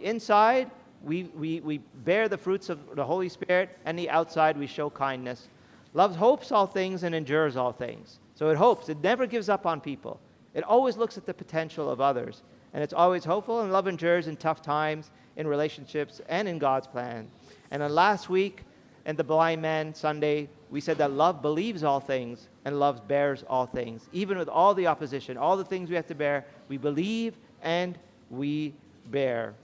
the inside, we bear the fruits of the Holy Spirit, and the outside we show kindness. Love hopes all things and endures all things. So it hopes. It never gives up on people. It always looks at the potential of others. And it's always hopeful, and love endures in tough times, in relationships, and in God's plan. And then last week, in the Blind Man Sunday, we said that love believes all things, and love bears all things. Even with all the opposition, all the things we have to bear, we believe and we bear.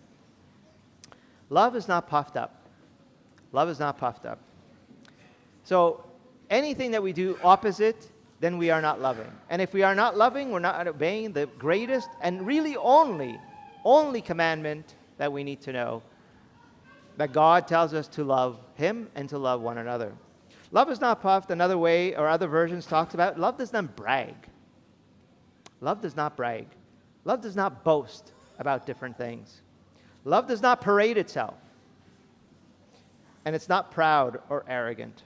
Love is not puffed up. Love is not puffed up. So anything that we do opposite, then we are not loving. And if we are not loving, we're not obeying the greatest and really only commandment that we need to know, that God tells us to love Him and to love one another. Love is not puffed. Another way, or other versions talks about, love does not brag. Love does not brag. Love does not boast about different things. Love does not parade itself. And it's not proud or arrogant.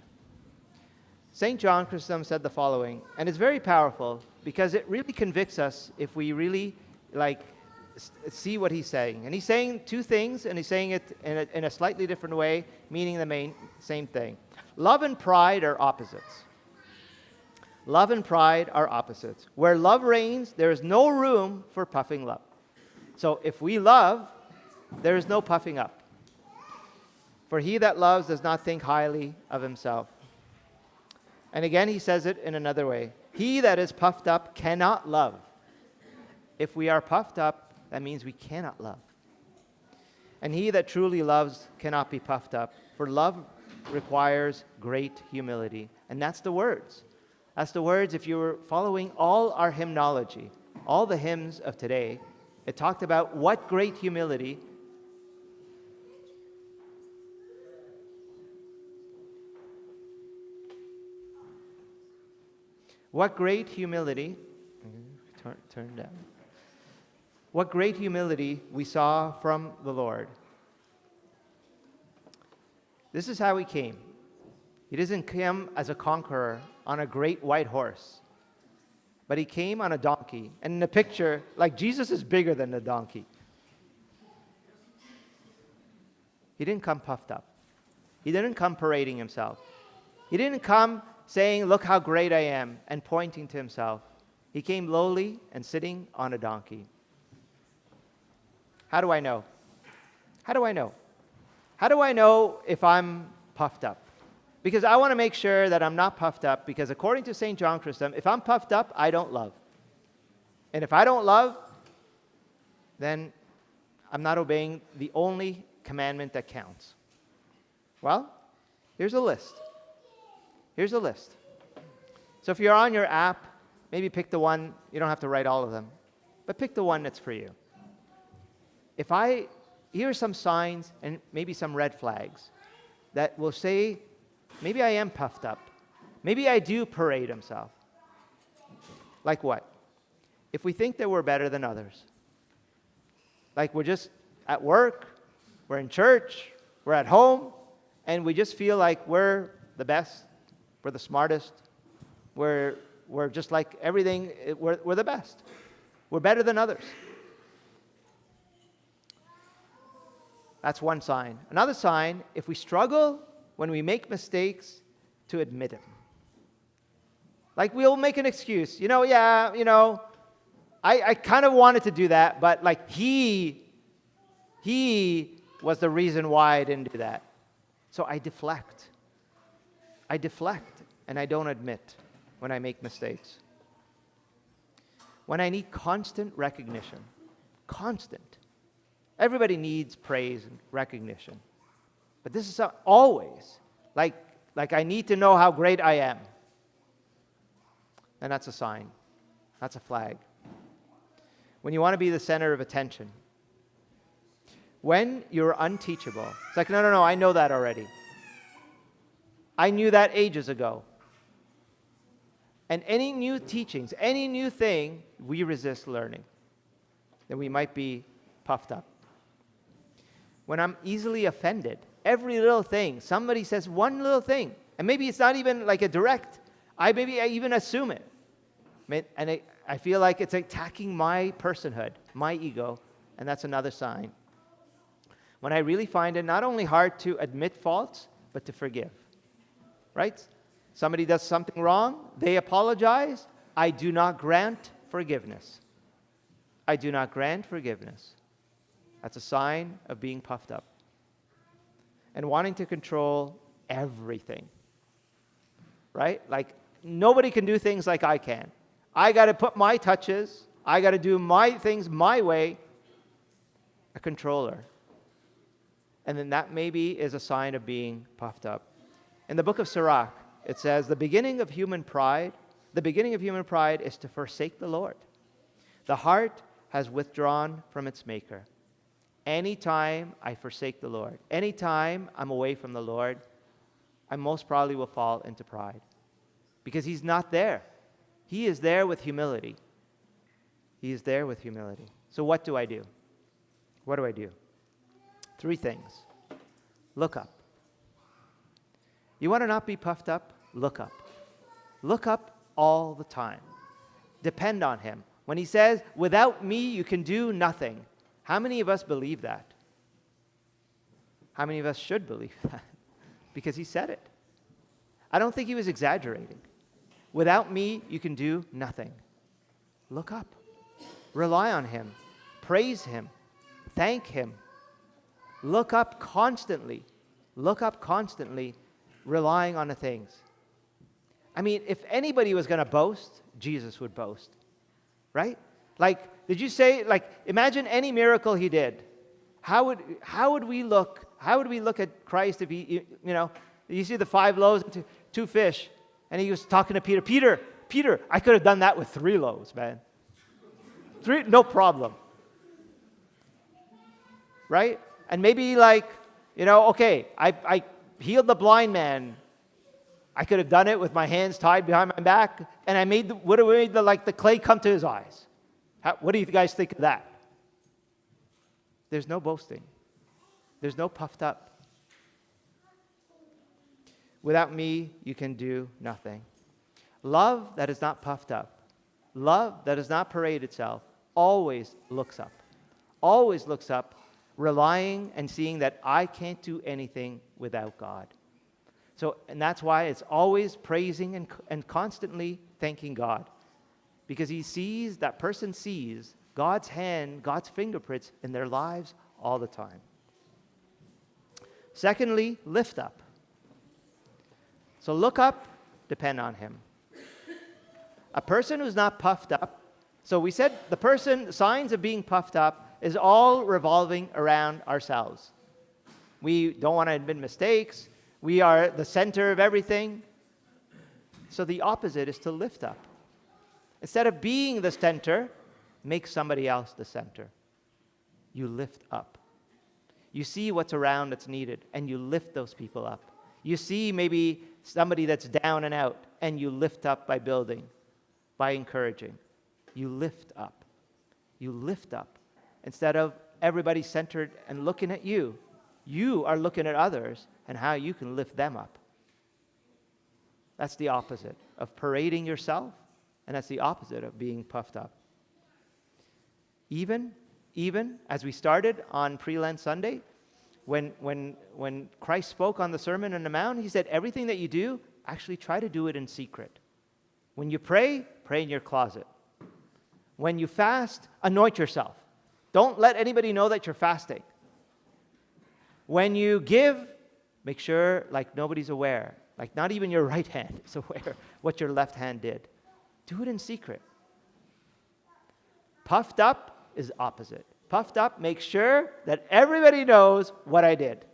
St. John Chrysostom said the following, and it's very powerful because it really convicts us if we really see what he's saying. And he's saying two things, and he's saying it in a slightly different way, meaning the same thing. Love and pride are opposites. Love and pride are opposites. Where love reigns, there is no room for puffing up. So if we love, there is no puffing up. For he that loves does not think highly of himself. And again, he says it in another way. He that is puffed up cannot love. If we are puffed up, that means we cannot love. And he that truly loves cannot be puffed up, for love requires great humility. And that's the words. That's the words. If you were following all our hymnology, all the hymns of today, it talked about what great humility. What great humility, turn down. What great humility we saw from the Lord. This is how he came. He doesn't come as a conqueror on a great white horse, but he came on a donkey. And in the picture, like Jesus is bigger than the donkey. He didn't come puffed up. He didn't come parading himself. He didn't come saying, look how great I am, and pointing to himself. He came lowly and sitting on a donkey. How do I know? How do I know? How do I know if I'm puffed up? Because I want to make sure that I'm not puffed up, because according to St. John Chrysostom, if I'm puffed up, I don't love. And if I don't love, then I'm not obeying the only commandment that counts. Well, here's a list. Here's a list. So if you're on your app, maybe pick the one. You don't have to write all of them, but pick the one that's for you. Here are some signs and maybe some red flags that will say, maybe I am puffed up. Maybe I do parade himself. Like what? If we think that we're better than others. Like we're just at work, we're in church, we're at home, and we just feel like we're the best. We're the smartest. We're just like everything. We're the best. We're better than others. That's one sign. Another sign, if we struggle when we make mistakes, to admit it. Like we'll make an excuse. I kind of wanted to do that, but like he was the reason why I didn't do that. So I deflect. And I don't admit when I make mistakes. When I need constant recognition. Constant. Everybody needs praise and recognition. But this is always, like I need to know how great I am. And that's a sign. That's a flag. When you want to be the center of attention. When you're unteachable. It's like, no, I know that already. I knew that ages ago. And any new teachings, any new thing, we resist learning. Then we might be puffed up. When I'm easily offended, every little thing, somebody says one little thing, and maybe it's not even like a direct, I even assume it. And I feel like it's attacking my personhood, my ego, and that's another sign. when I really find it not only hard to admit faults, but to forgive. Right? Somebody does something wrong, they apologize, I do not grant forgiveness. I do not grant forgiveness. That's a sign of being puffed up and wanting to control everything. Right? Like, nobody can do things like I can. I got to put my touches. I got to do my things my way. A controller. And then that maybe is a sign of being puffed up. In the book of Sirach, it says, the beginning of human pride is to forsake the Lord. The heart has withdrawn from its maker. Anytime I forsake the Lord, anytime I'm away from the Lord, I most probably will fall into pride. Because he's not there. He is there with humility. He is there with humility. So what do I do? What do I do? 3 things. Look up. You want to not be puffed up? Look up. Look up all the time. Depend on him. When he says, without me you can do nothing. How many of us believe that? How many of us should believe that? Because he said it. I don't think he was exaggerating. Without me you can do nothing. Look up. Rely on him. Praise him. Thank him. Look up constantly. Look up constantly, relying on the things. I mean, if anybody was going to boast, Jesus would boast. Right? Like, did you say, like, imagine any miracle he did. How would we look at Christ if he, you see the 5 loaves and 2 fish, and he was talking to Peter, Peter, I could have done that with 3 loaves, man. 3, no problem. Right? And maybe like, okay, I healed the blind man. I could have done it with my hands tied behind my back, and I would have made the clay come to his eyes. What do you guys think of that? There's no boasting. There's no puffed up. Without me, you can do nothing. Love that is not puffed up, love that does not parade itself, always looks up. Always looks up, relying and seeing that I can't do anything without God. So, and that's why it's always praising and constantly thanking God. Because that person sees God's hand, God's fingerprints in their lives all the time. Secondly, lift up. So look up, depend on him. A person who's not puffed up, so we said signs of being puffed up is all revolving around ourselves. We don't want to admit mistakes. We are the center of everything. So the opposite is to lift up. Instead of being the center, make somebody else the center. You lift up. You see what's around that's needed, and you lift those people up. You see maybe somebody that's down and out, and you lift up by building, by encouraging. You lift up. You lift up. Instead of everybody centered and looking at you, you are looking at others and how you can lift them up. That's the opposite of parading yourself, and that's the opposite of being puffed up. Even as we started on Pre-Lent Sunday, when Christ spoke on the Sermon on the Mount, he said, everything that you do, actually try to do it in secret. When you pray, pray in your closet. When you fast, anoint yourself. Don't let anybody know that you're fasting. When you give, make sure like nobody's aware. Like not even your right hand is aware what your left hand did. Do it in secret. Puffed up is opposite. Puffed up, make sure that everybody knows what I did.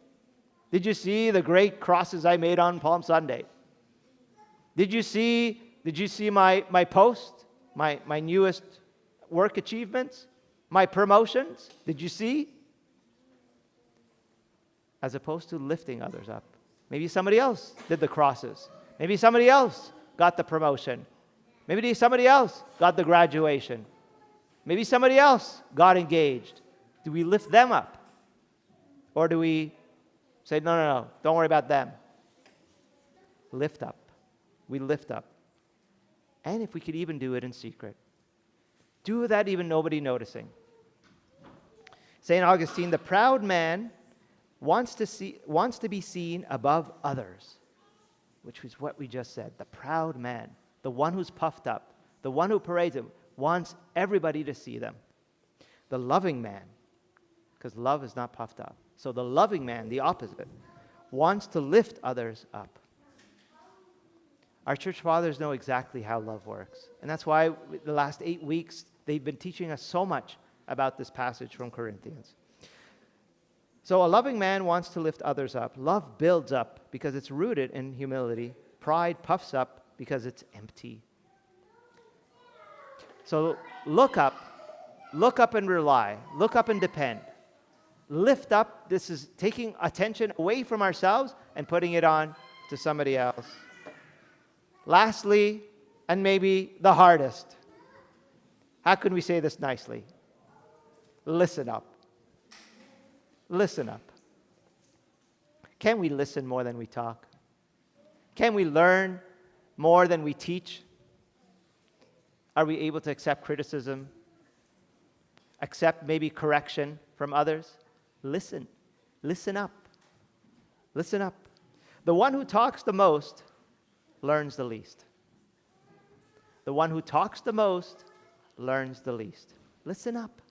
Did you see the great crosses I made on Palm Sunday? Did you see my post, my newest work achievements, my promotions? Did you see? As opposed to lifting others up. Maybe somebody else did the crosses. Maybe somebody else got the promotion. Maybe somebody else got the graduation. Maybe somebody else got engaged. Do we lift them up? Or do we say, no, don't worry about them? Lift up. We lift up. And if we could even do it in secret. Do that even nobody noticing. St. Augustine, the proud man wants to be seen above others, which is what we just said. The proud man, the one who's puffed up, the one who parades him, wants everybody to see them. The loving man, because love is not puffed up. So the loving man, the opposite, wants to lift others up. Our church fathers know exactly how love works. And that's why the last 8 weeks, they've been teaching us so much about this passage from Corinthians. So a loving man wants to lift others up. Love builds up because it's rooted in humility. Pride puffs up because it's empty. So look up and rely. Look up and depend. Lift up, this is taking attention away from ourselves and putting it on to somebody else. Lastly, and maybe the hardest, how can we say this nicely? Listen up. Listen up. Can we listen more than we talk? Can we learn more than we teach? Are we able to accept criticism? Accept maybe correction from others? Listen. Listen up. Listen up. The one who talks the most learns the least. The one who talks the most learns the least. Listen up.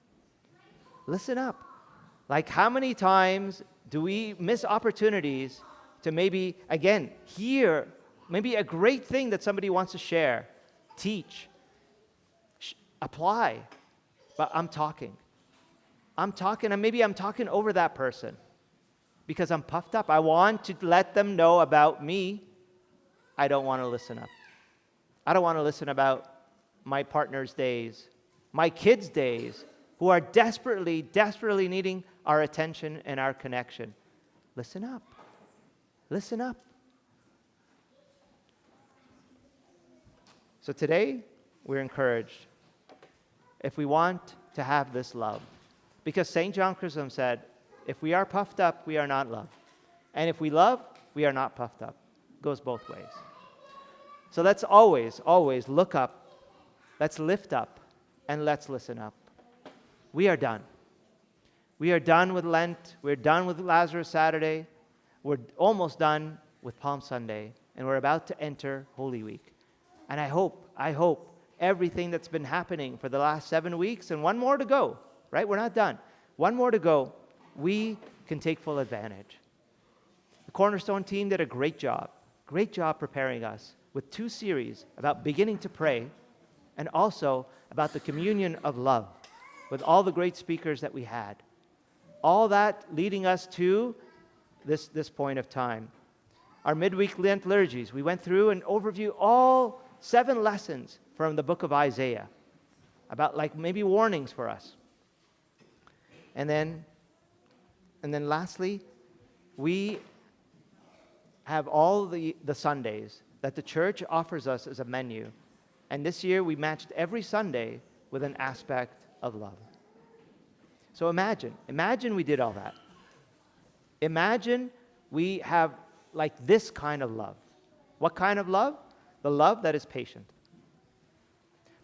Listen up. Like, how many times do we miss opportunities to maybe, again, hear maybe a great thing that somebody wants to share, teach, apply, but I'm talking, and maybe I'm talking over that person because I'm puffed up. I want to let them know about me. I don't want to listen up. I don't want to listen about my partner's days, my kids' days, who are desperately, desperately needing our attention and our connection. Listen up. Listen up. So today, we're encouraged, if we want to have this love, because St. John Chrysostom said, if we are puffed up, we are not loved. And if we love, we are not puffed up. It goes both ways. So let's always, always look up, let's lift up, and let's listen up. We are done. We are done with Lent. We're done with Lazarus Saturday. We're almost done with Palm Sunday. And we're about to enter Holy Week. And I hope everything that's been happening for the last 7 weeks, and one more to go, right? We're not done. One more to go. We can take full advantage. The Cornerstone team did a great job preparing us with 2 series about beginning to pray and also about the communion of love with all the great speakers that we had. All that leading us to this point of time. Our midweek Lent liturgies, we went through and overview all 7 lessons from the book of Isaiah about like maybe warnings for us. And then lastly, we have all the Sundays that the church offers us as a menu. And this year we matched every Sunday with an aspect of love. So imagine we did all that. Imagine we have like this kind of love. What kind of love? The love that is patient.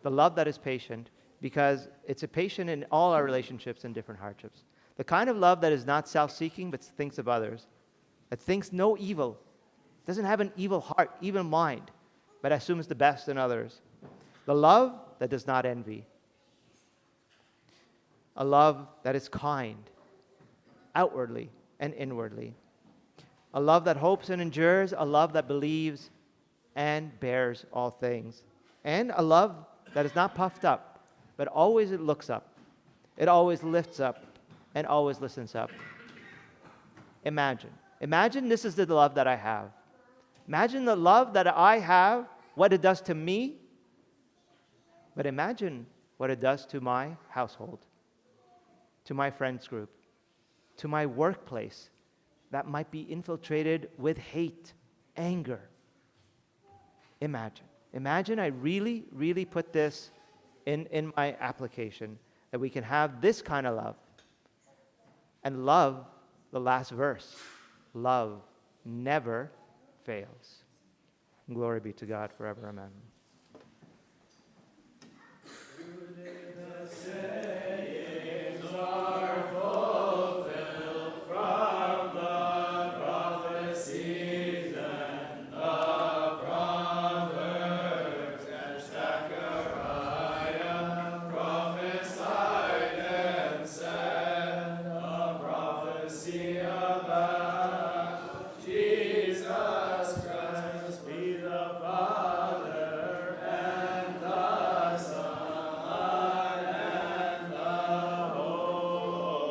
The love that is patient, because it's a patient in all our relationships and different hardships. The kind of love that is not self-seeking but thinks of others, that thinks no evil, doesn't have an evil heart, evil mind, but assumes the best in others. The love that does not envy. A love that is kind, outwardly and inwardly. A love that hopes and endures, a love that believes and bears all things. And a love that is not puffed up, but always it looks up. It always lifts up and always listens up. Imagine this is the love that I have. Imagine the love that I have, what it does to me, but imagine what it does to my household, to my friends group, to my workplace that might be infiltrated with hate, anger. Imagine I really, really put this in my application, that we can have this kind of love. And love, the last verse, love never fails. Glory be to God forever. Amen. Sayings are fulfilled from the mercy above.